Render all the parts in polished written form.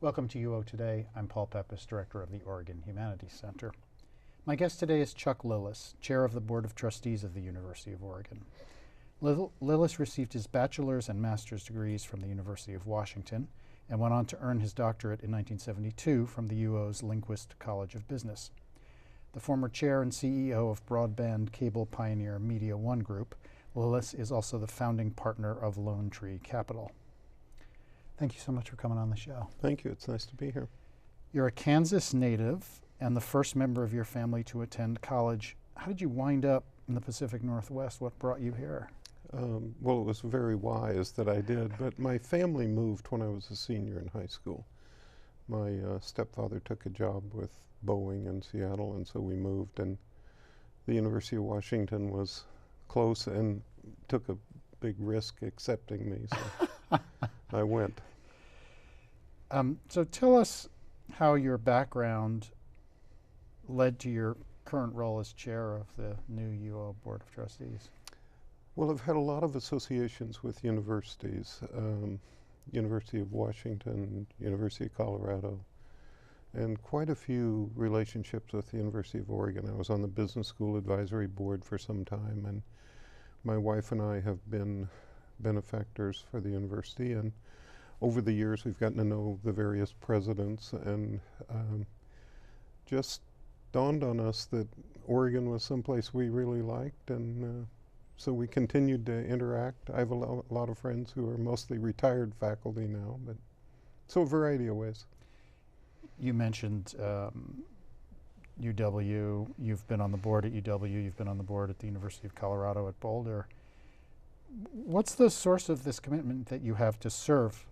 Welcome to UO Today. I'm Paul Peppis, Director of the Oregon Humanities Center. My guest today is Chuck Lillis, Chair of the Board of Trustees of the University of Oregon. Lillis received his bachelor's and master's degrees from the University of Washington and went on to earn his doctorate in 1972 from the UO's Linguist College of Business. The former chair and CEO of broadband cable pioneer Media One Group, Lillis is also the founding partner of Lone Tree Capital. Thank you so much for coming on the show. Thank you. It's nice to be here. You're a Kansas native and the first member of your family to attend college. How did you wind up in the Pacific Northwest? What brought you here? Well, it was very wise that I did, but my family moved when I was a senior in high school. My stepfather took a job with Boeing in Seattle, and so we moved, and the University of Washington was close and took a big risk accepting me, so I went. So tell us how your background led to your current role as chair of the new UO Board of Trustees. Well, I've had a lot of associations with universities, University of Washington, University of Colorado, and quite a few relationships with the University of Oregon. I was on the Business School Advisory Board for some time, and my wife and I have been benefactors for the university, and over the years we've gotten to know the various presidents, and just dawned on us that Oregon was someplace we really liked, and so we continued to interact. I have a lot of friends who are mostly retired faculty now, but so a variety of ways. You mentioned UW. You've been on the board at UW. You've been on the board at the University of Colorado at Boulder. What's the source of this commitment that you have to serve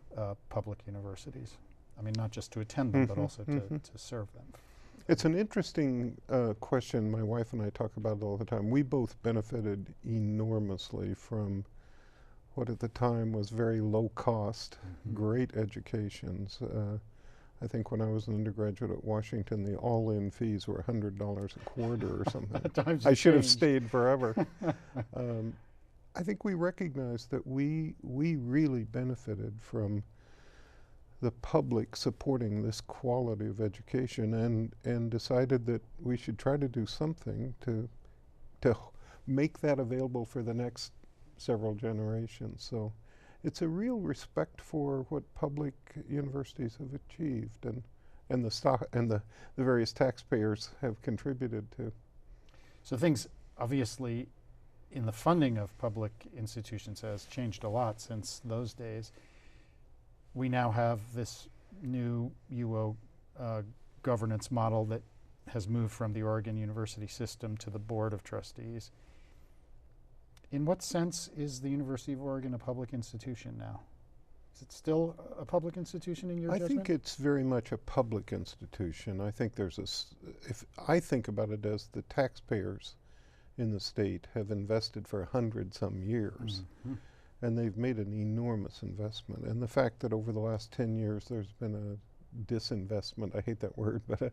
public universities? I mean, not just to attend them, but also to serve them. It's an interesting question. My wife and I talk about it all the time. We both benefited enormously from what at the time was very low cost, great educations. I think when I was an undergraduate at Washington, the all-in fees were $100 a quarter or something. I should have stayed forever. I think we recognized that we really benefited from the public supporting this quality of education, and decided that we should try to do something to make that available for the next several generations. So it's a real respect for what public universities have achieved, and the various taxpayers have contributed to. So things obviously in the funding of public institutions has changed a lot since those days. We now have this new UO governance model that has moved from the Oregon University system to the Board of Trustees. In what sense is the University of Oregon a public institution now? Is it still a public institution in your judgment? I think it's very much a public institution. I think there's if I think about it as the taxpayers in the state have invested for 100-some years. And they've made an enormous investment. And the fact that over the last 10 years there's been a disinvestment, I hate that word, but a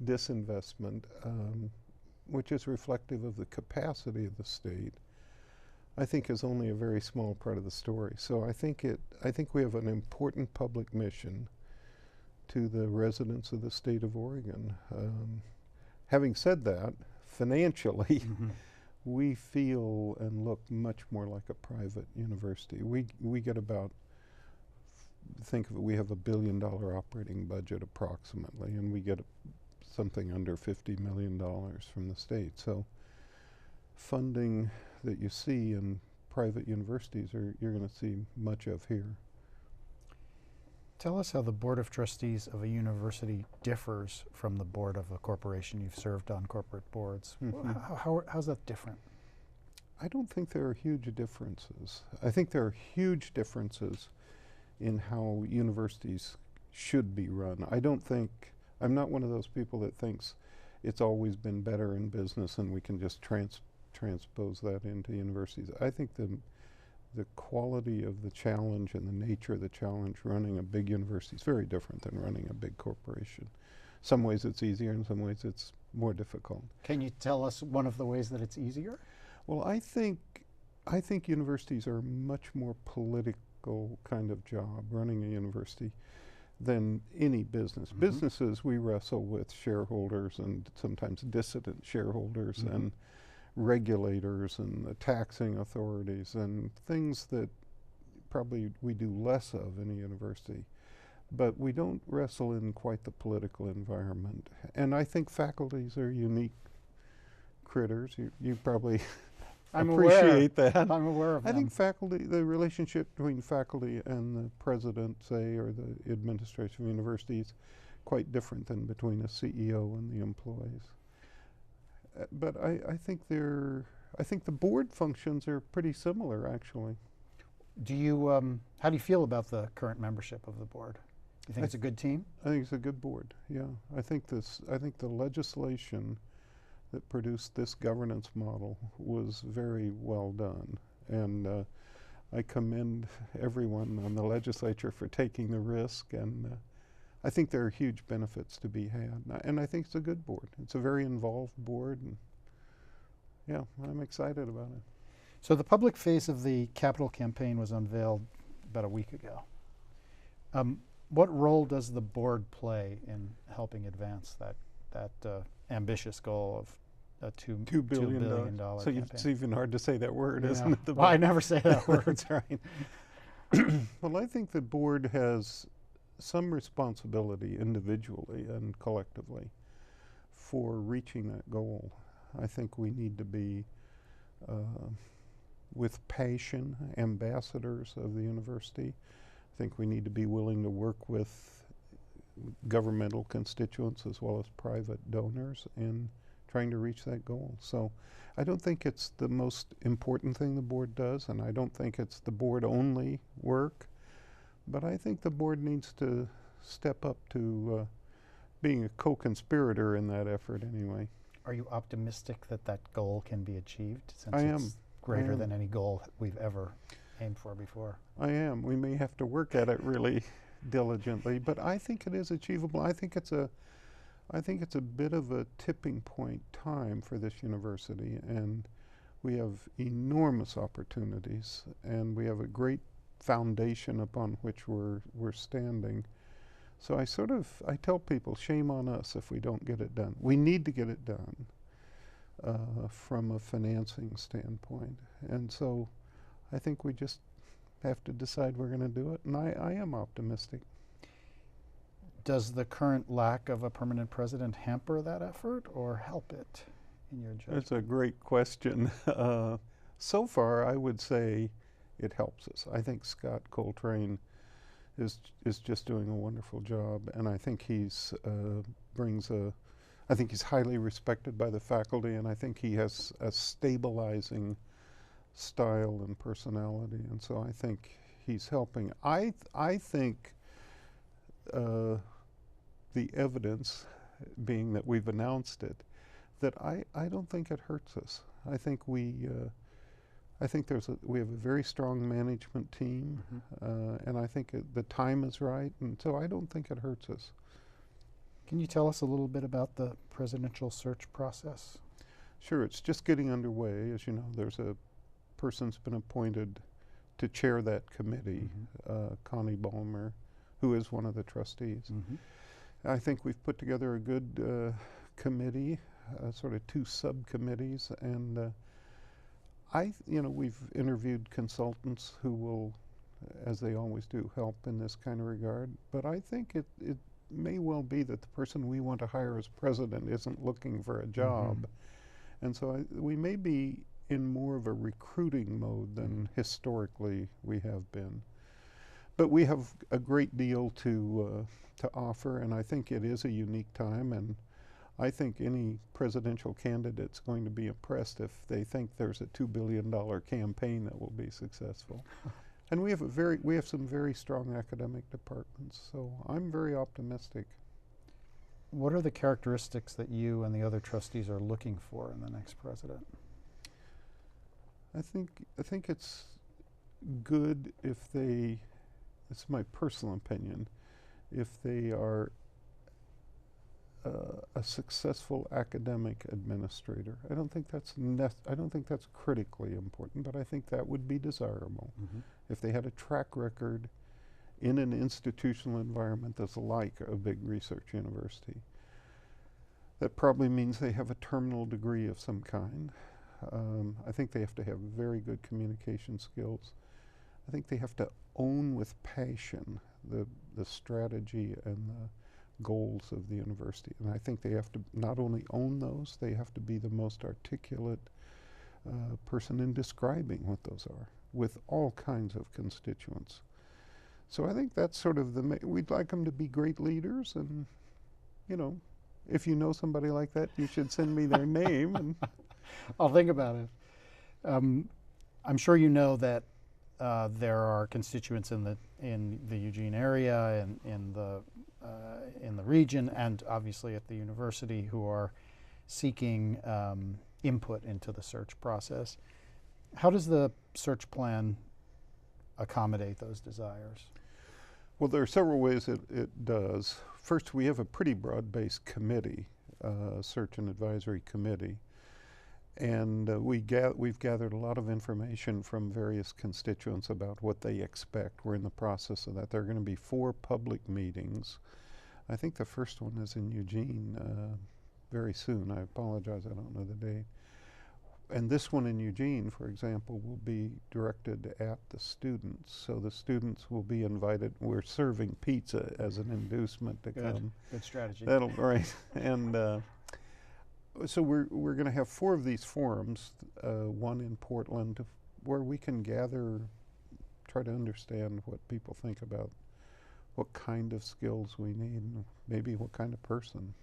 disinvestment, which is reflective of the capacity of the state, I think is only a very small part of the story. So I think we have an important public mission to the residents of the state of Oregon. Having said that, financially, we feel and look much more like a private university. We get about, think of it, we have $1 billion operating budget approximately, and we get something under $50 million from the state. So funding that you see in private universities you're going to see much of here. Tell us how the Board of Trustees of a university differs from the board of a corporation. You've served on corporate boards. How's that different? I don't think there are huge differences. I think there are huge differences in how universities should be run. I'm not one of those people that thinks it's always been better in business and we can just transpose that into universities. I think the quality of the challenge and the nature of the challenge running a big university is very different than running a big corporation. Some ways it's easier, in some ways it's more difficult. Can you tell us one of the ways that it's easier? Well, I think universities are a much more political kind of job, running a university. than any business. Businesses, we wrestle with shareholders and sometimes dissident shareholders and regulators and the taxing authorities and things that probably we do less of in a university. But we don't wrestle in quite the political environment. And I think faculties are unique critters. You probably appreciate that. I'm aware of I them. think faculty, the relationship between faculty and the president, say, or the administration of universities, quite different than between a CEO and the employees. But I think the board functions are pretty similar, actually. Do you, how do you feel about the current membership of the board? You think it's a good team? I think it's a good board, yeah. I think the legislation that produced this governance model was very well done. And I commend everyone on the legislature for taking the risk, and I think there are huge benefits to be had. And I think it's a good board. It's a very involved board, and yeah, I'm excited about it. So the public face of the capital campaign was unveiled about a week ago. What role does the board play in helping advance that ambitious goal of a $2 billion So campaign? it's even hard to say that word, isn't it? Well, I never say that word. That's right. Well, I think the board has some responsibility individually and collectively for reaching that goal. I think we need to be, with passion, ambassadors of the university. I think we need to be willing to work with governmental constituents as well as private donors in trying to reach that goal. So I don't think it's the most important thing the board does, and I don't think it's the board only work, but I think the board needs to step up to being a co-conspirator in that effort anyway. Are you optimistic that that goal can be achieved, since I it's am. greater than any goal we've ever aimed for before? I am. We may have to work at it really diligently, but I think it is achievable. I think it's a bit of a tipping point time for this university, and we have enormous opportunities, and we have a great foundation upon which we're standing. So I tell people, shame on us if we don't get it done. We need to get it done from a financing standpoint. And so I think we just have to decide we're going to do it, and I am optimistic. Does the current lack of a permanent president hamper that effort or help it, in your judgment? That's a great question. So far, I would say it helps us. I think Scott Coltrane is just doing a wonderful job, and I think he's I think he's highly respected by the faculty, and I think he has a stabilizing style and personality, and so I think he's helping. I think the evidence being that we've announced it, that I don't think it hurts us. I think we have a very strong management team, and I think the time is right, and so I don't think it hurts us. Can you tell us a little bit about the presidential search process? Sure, it's just getting underway. As you know, there's a person's been appointed to chair that committee, Connie Ballmer, who is one of the trustees. I think we've put together a good committee, sort of two subcommittees, and we've interviewed consultants who will, as they always do, help in this kind of regard. But I think it may well be that the person we want to hire as president isn't looking for a job. And so we may be in more of a recruiting mode than historically we have been. But we have a great deal to offer, and I think it is a unique time, and I think any presidential candidate's going to be impressed if they think there's a $2 billion campaign that will be successful. And we have some very strong academic departments, so I'm very optimistic. What are the characteristics that you and the other trustees are looking for in the next president? I think it's good if they, it's my personal opinion, if they are a successful academic administrator. I don't think that's critically important, but I think that would be desirable. If they had a track record in an institutional environment that's like a big research university. That probably means they have a terminal degree of some kind. I think they have to have very good communication skills. I think they have to own with passion the strategy and the goals of the university. And I think they have to not only own those, they have to be the most articulate person in describing what those are with all kinds of constituents. So I think that's sort of we'd like them to be great leaders, and, you know, if you know somebody like that, you should send me their name. And I'll think about it. I'm sure you know that there are constituents in the Eugene area and in the region, and obviously at the university, who are seeking input into the search process. How does the search plan accommodate those desires? well, there are several ways it does. First, we have a pretty broad-based committee, search and advisory committee. And we've gathered a lot of information from various constituents about what they expect. We're in the process of that. There are going to be 4 public meetings. I think the first one is in Eugene very soon. I apologize, I don't know the date. And this one in Eugene, for example, will be directed at the students. So the students will be invited. We're serving pizza as an inducement to come. Good strategy. That'll, right. And so we're going to have 4 of these forums, one in Portland, where we can gather, try to understand what people think about what kind of skills we need, and maybe what kind of person.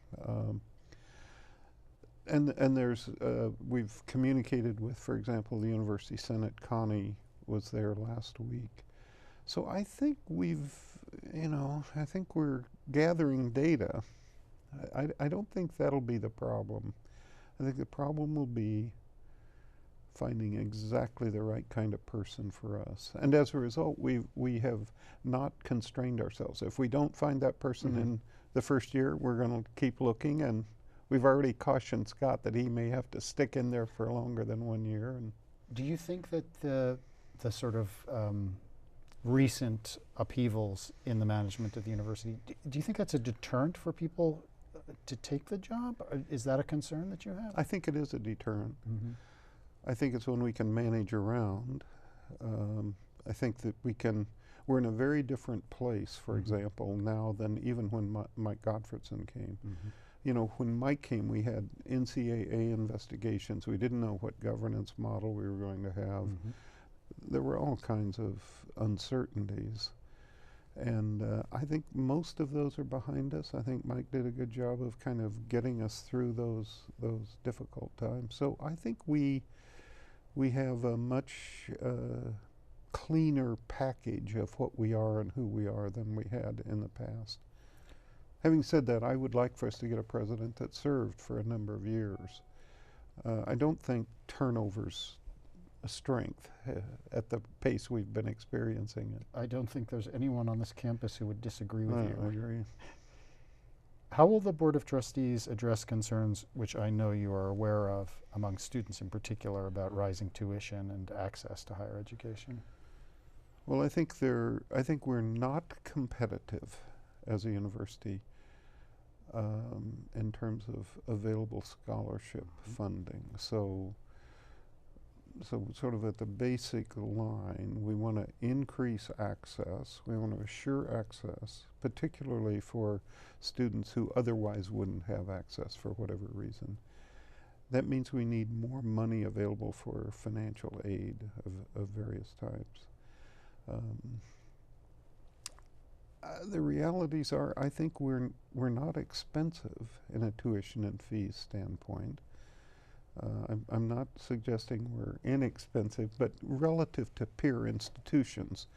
And there's, we've communicated with, for example, the University Senate. Connie was there last week. So I think I think we're gathering data. I don't think that'll be the problem. I think the problem will be finding exactly the right kind of person for us. And as a result, we have not constrained ourselves. If we don't find that person in the first year, we're going to keep looking, and we've already cautioned Scott that he may have to stick in there for longer than 1 year. And do you think that the sort of recent upheavals in the management of the university, do you think that's a deterrent for people to take the job? Is that a concern that you have? I think it is a deterrent. I think it's one we can manage around. I think that we're in a very different place, for example, now than even when Mike Gottfredson came. You know, when Mike came, we had NCAA investigations. We didn't know what governance model we were going to have. There were all kinds of uncertainties. And I think most of those are behind us. I think Mike did a good job of kind of getting us through those difficult times. So I think we have a much cleaner package of what we are and who we are than we had in the past. Having said that, I would like for us to get a president that served for a number of years. I don't think turnover's a strength at the pace we've been experiencing it. I don't think there's anyone on this campus who would disagree with you. I agree. How will the Board of Trustees address concerns, which I know you are aware of, among students in particular, about rising tuition and access to higher education? Well, I think we're not competitive as a university in terms of available scholarship funding. So sort of at the basic line, we want to increase access. We want to assure access, particularly for students who otherwise wouldn't have access for whatever reason. That means we need more money available for financial aid of various types. The realities are, I think we're not expensive in a tuition and fees standpoint. I'm not suggesting we're inexpensive, but relative to peer institutions,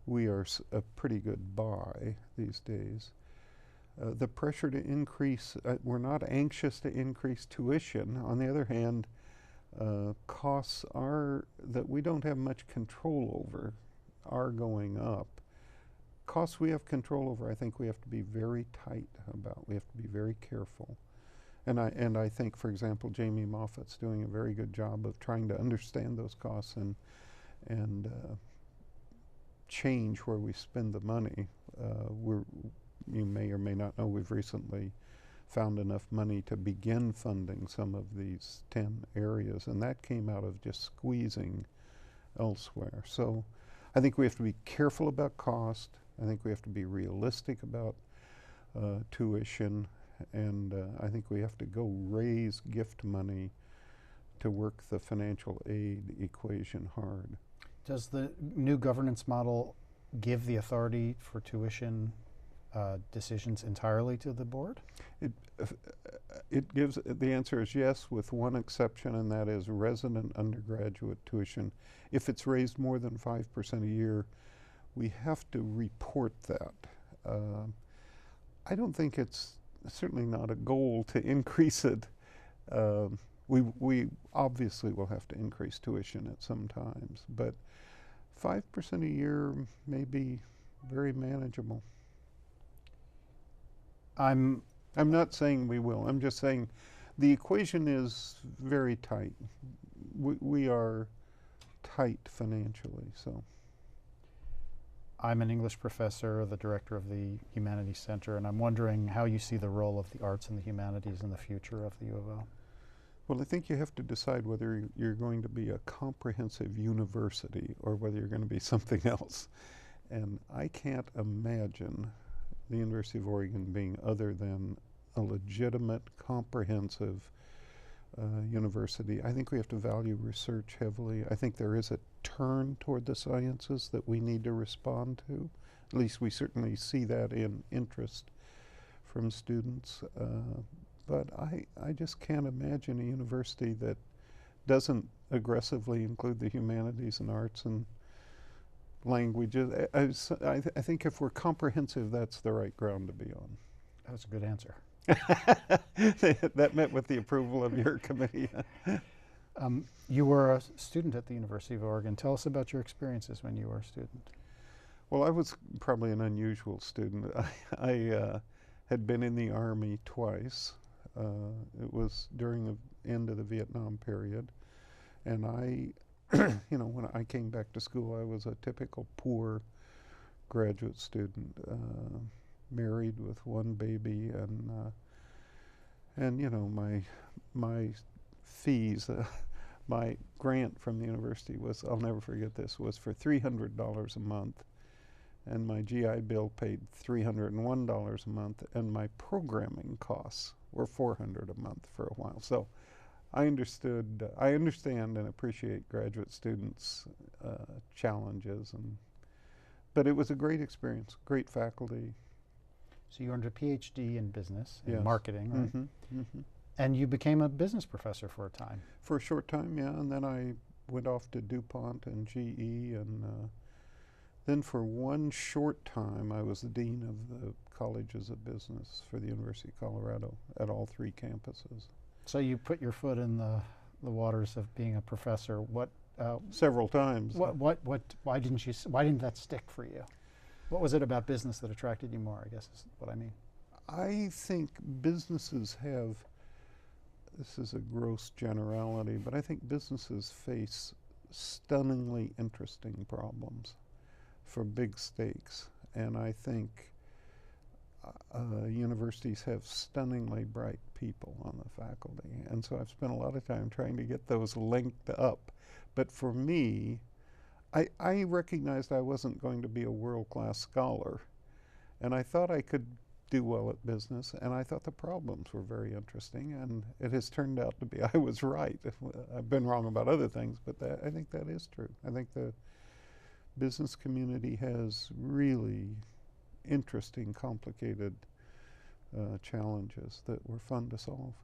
we are a pretty good buy these days. The pressure to increase, we're not anxious to increase tuition. On the other hand, costs that we don't have much control over are going up. Costs we have control over, I think we have to be very tight about. We have to be very careful. And I think, for example, Jamie Moffat's doing a very good job of trying to understand those costs and change where we spend the money. You may or may not know we've recently found enough money to begin funding some of these 10 areas, and that came out of just squeezing elsewhere. So I think we have to be careful about cost. I think we have to be realistic about tuition, and I think we have to go raise gift money to work the financial aid equation hard. Does the new governance model give the authority for tuition decisions entirely to the board? It gives, the answer is yes, with one exception, and that is resident undergraduate tuition. If it's raised more than 5% a year, we have to report that. I don't think it's certainly not a goal to increase it. We obviously will have to increase tuition at some times, but 5% a year may be very manageable. I'm not saying we will. I'm just saying the equation is very tight. We are tight financially, so. I'm an English professor, the director of the Humanities Center, and I'm wondering how you see the role of the arts and the humanities in the future of the U of L. Well, I think you have to decide whether you're going to be a comprehensive university or whether you're going to be something else. And I can't imagine the University of Oregon being other than a legitimate, comprehensive university. I think we have to value research heavily. I think there is a turn toward the sciences that we need to respond to. At least we certainly see that in interest from students. But I just can't imagine a university that doesn't aggressively include the humanities and arts and languages. I think if we're comprehensive, that's the right ground to be on. That's a good answer. That met with the approval of your committee. You were a student at the University of Oregon. Tell us about your experiences when you were a student. Well, I was probably an unusual student. I had been in the Army twice. It was during the end of the Vietnam period. And you know, when I came back to school, I was a typical poor graduate student, married with one baby, and you know, my fees, my grant from the university was, I'll never forget this, was for $300 a month, and my GI Bill paid $301 a month, and my programming costs were $400 a month for a while. So I understand and appreciate graduate students' challenges, but it was a great experience, great faculty. So you earned a PhD in business and Yes. marketing, right? Mm-hmm, mm-hmm. And you became a business professor for a time. For a short time, yeah, and then I went off to DuPont and GE, and then for one short time I was the dean of the colleges of business for the University of Colorado at all 3 campuses. So you put your foot in the waters of being a professor. What? Several times. Why didn't that stick for you? What was it about business that attracted you more, I guess is what I mean. I think businesses have, this is a gross generality, but I think businesses face stunningly interesting problems for big stakes. And I think universities have stunningly bright people on the faculty. And so I've spent a lot of time trying to get those linked up. But for me, I recognized I wasn't going to be a world-class scholar. And I thought I could do well at business, and I thought the problems were very interesting, and it has turned out to be I was right. I've been wrong about other things, but I think that is true. I think the business community has really interesting, complicated challenges that were fun to solve.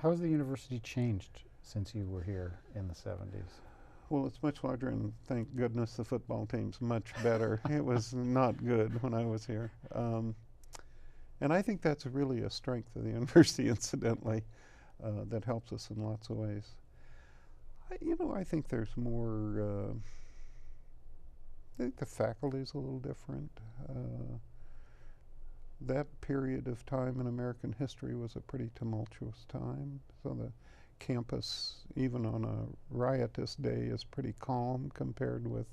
How has the university changed since you were here in the 70s? Well, it's much larger, and thank goodness the football team's much better. It was not good when I was here. And I think that's really a strength of the university, incidentally, that helps us in lots of ways. I think there's more, I think the faculty is a little different. That period of time in American history was a pretty tumultuous time. So the campus, even on a riotous day, is pretty calm compared with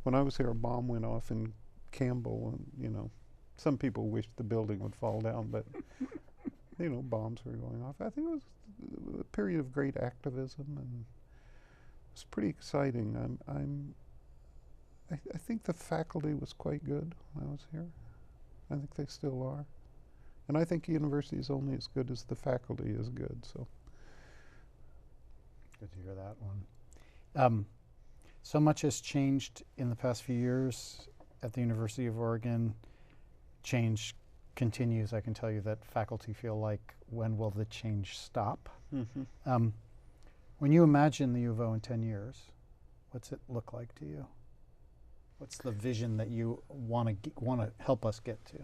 when I was there, a bomb went off in Campbell, and some people wished the building would fall down, but bombs were going off. I think it was a period of great activism, and it was pretty exciting. I think the faculty was quite good when I was here. I think they still are. And I think university is only as good as the faculty is good. So good to hear that one. So much has changed in the past few years at the University of Oregon. Change continues. I can tell you that faculty feel like, when will the change stop? mm-hmm. When you imagine the U of O in 10 years, what's it look like to you? What's the vision that you want to help us get to?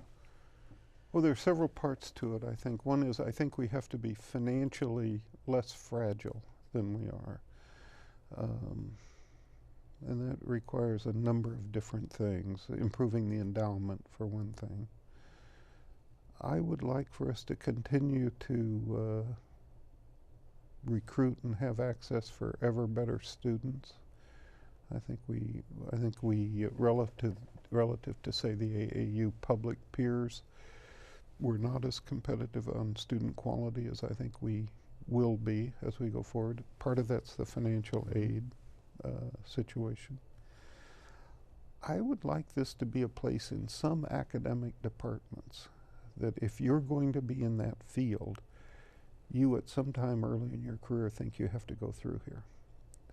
Well, there are several parts to it, I think. One is, I think we have to be financially less fragile than we are. And that requires a number of different things, improving the endowment, for one thing. I would like for us to continue to recruit and have access for ever better students. I think we relative to, say, the AAU public peers, we're not as competitive on student quality as I think we will be as we go forward. Part of that's the financial aid situation. I would like this to be a place in some academic departments that if you're going to be in that field, you at some time early in your career think you have to go through here.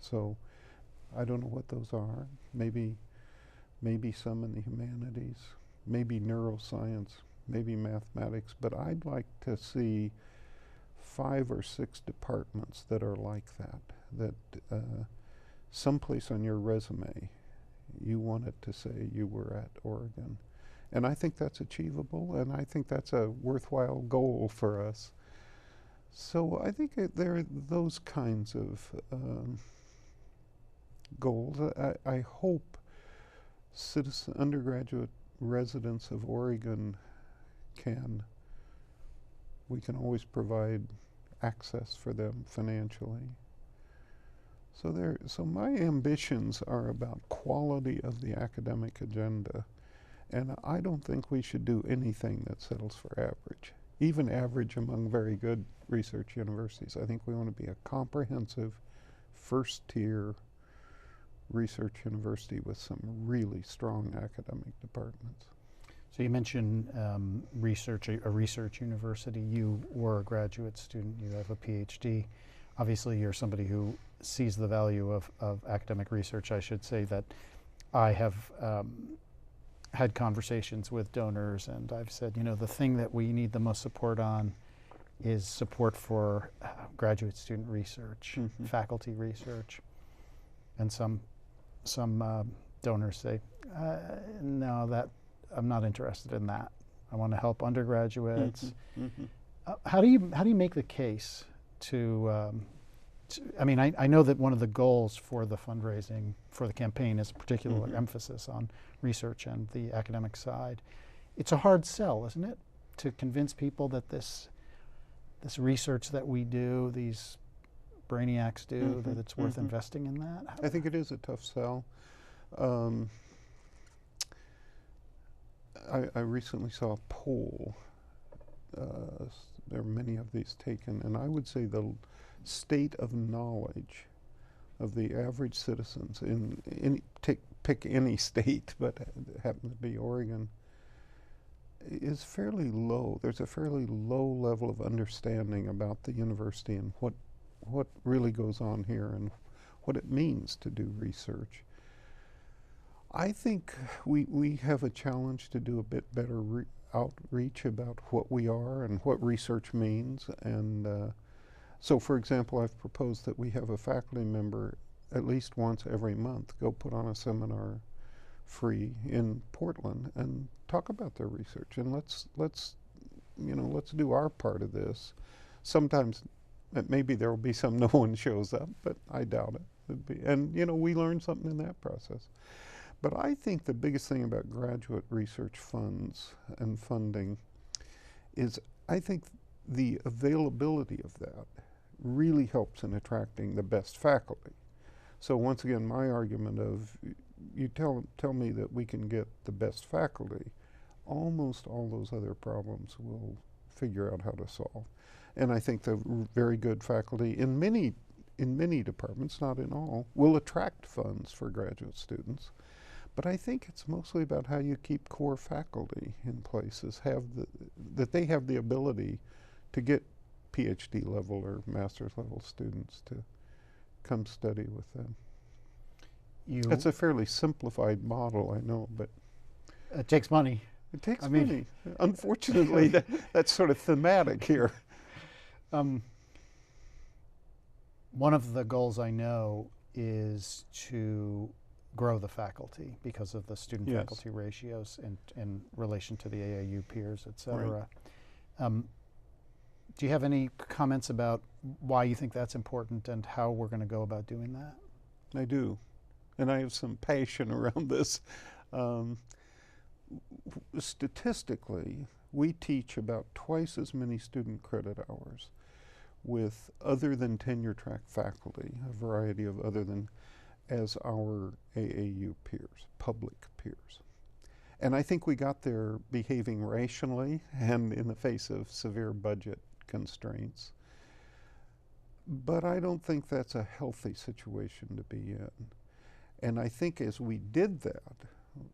So I don't know what those are. Maybe some in the humanities, maybe neuroscience, maybe mathematics, but I'd like to see 5 or 6 departments that are like that someplace on your resume you want it to say you were at Oregon. And I think that's achievable, and I think that's a worthwhile goal for us. So I think there are those kinds of goals. I hope undergraduate residents of Oregon we can always provide access for them financially. So my ambitions are about quality of the academic agenda, and I don't think we should do anything that settles for average, even average among very good research universities. I think we want to be a comprehensive, first-tier research university with some really strong academic departments. So you mentioned research, a research university. You were a graduate student. You have a PhD. Obviously, you're somebody who sees the value of academic research. I should say that I have had conversations with donors, and I've said, the thing that we need the most support on is support for graduate student research, faculty research. And some donors say, no, that I'm not interested in that. I want to help undergraduates. How do you make the case to I know that one of the goals for the fundraising for the campaign is a particular emphasis on research and the academic side. It's a hard sell, isn't it, to convince people that this research that we do, these brainiacs do, that it's worth investing in that? I think it is a tough sell. I recently saw a poll. There are many of these taken, and I would say the state of knowledge of the average citizens pick any state, but it happens to be Oregon, is fairly low. There's a fairly low level of understanding about the university and what really goes on here and what it means to do research. I think we have a challenge to do a bit better outreach about what we are and what research means. And so, for example, I've proposed that we have a faculty member at least once every month go put on a seminar free in Portland and talk about their research. And let's do our part of this. Sometimes maybe there will be some no one shows up, but I doubt it. And we learn something in that process. But I think the biggest thing about graduate research funds and funding is I think the availability of that really helps in attracting the best faculty. So once again, my argument of you tell me that we can get the best faculty, almost all those other problems we'll figure out how to solve. And I think the very good faculty in many departments, not in all, will attract funds for graduate students. But I think it's mostly about how you keep core faculty in places, that they have the ability to get PhD level or master's level students to come study with them. That's a fairly simplified model, I know, but it takes money. it takes money. Unfortunately, that's sort of thematic here. One of the goals I know is to grow the faculty because of the student-faculty ratios in relation to the AAU peers, et cetera. Right. Do you have any comments about why you think that's important and how we're going to go about doing that? I do, and I have some passion around this. Statistically, we teach about twice as many student credit hours with other than tenure track faculty, a variety of other than, as our AAU peers, public peers. And I think we got there behaving rationally and in the face of severe budget constraints. But I don't think that's a healthy situation to be in. And I think as we did that,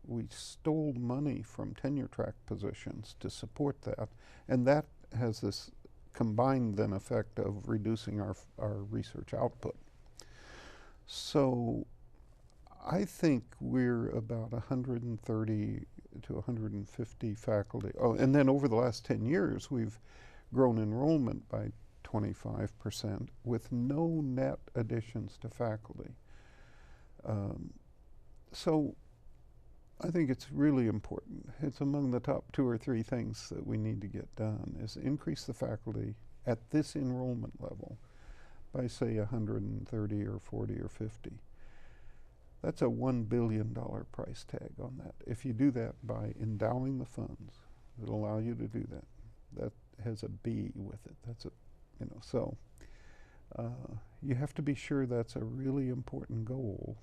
we stole money from tenure track positions to support that, and that has this combined then effect of reducing our research output. So I think we're about 130 to 150 faculty. Oh, and then over the last 10 years, we've grown enrollment by 25% with no net additions to faculty. So I think it's really important. It's among the top 2 or 3 things that we need to get done, is increase the faculty at this enrollment level by, say, 130 or 40 or 50. That's a $1 billion price tag on that. If you do that by endowing the funds that allow you to do that, that has a B with it. That's a, so you have to be sure that's a really important goal.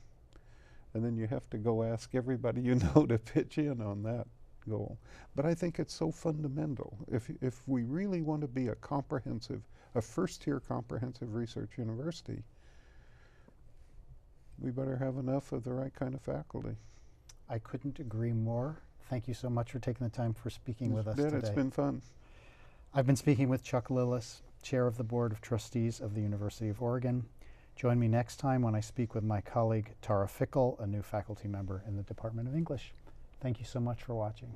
And then you have to go ask everybody you know to pitch in on that goal. But I think it's so fundamental. If we really want to be a first-tier comprehensive research university, we better have enough of the right kind of faculty. I couldn't agree more. Thank you so much for taking the time for speaking with us today. It's been fun. I've been speaking with Chuck Lillis, Chair of the Board of Trustees of the University of Oregon. Join me next time when I speak with my colleague Tara Fickle, a new faculty member in the Department of English. Thank you so much for watching.